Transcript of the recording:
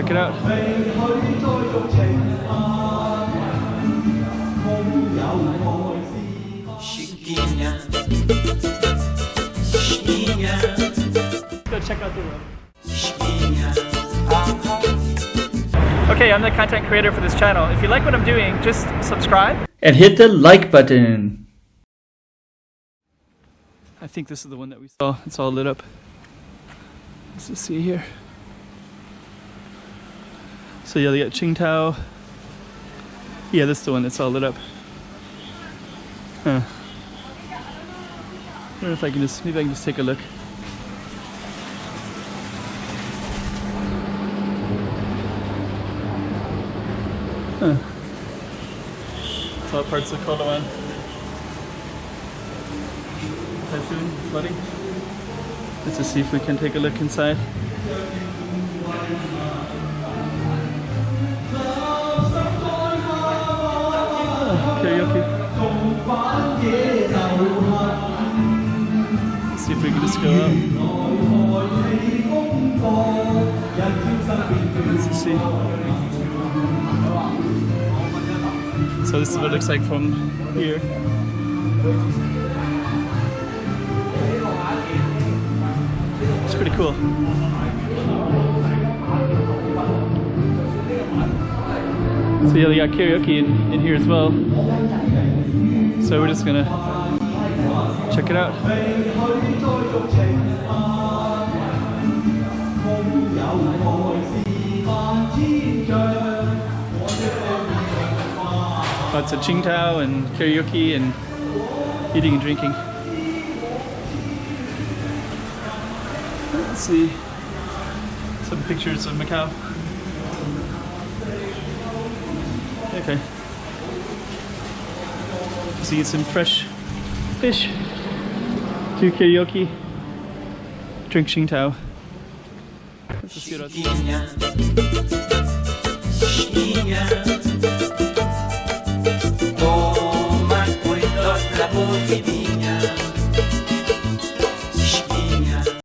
Check it out. Go check out the room. Okay, I'm the content creator for this channel. If you like what I'm doing, just subscribe and hit the like button. I think this is the one that we saw. It's all lit up. Let's just see here. So yeah, they got Qingtao. Yeah, this is the one that's all lit up. Huh. I wonder if I can just, maybe I can just take a look. Huh. It's all parts of Coloane. Typhoon, flooding. Let's just see if we can take a look inside. Oh, karaoke. Let's see if we can just go out. Let's just see. So this is what it looks like from here. It's pretty cool. So yeah, they got karaoke in here as well. So we're just gonna check it out. Lots of Qingtao and karaoke and eating and drinking. Let's see some pictures of Macau. Okay. So you get some fresh fish, do karaoke, drink Qingtao. Let's just see what else.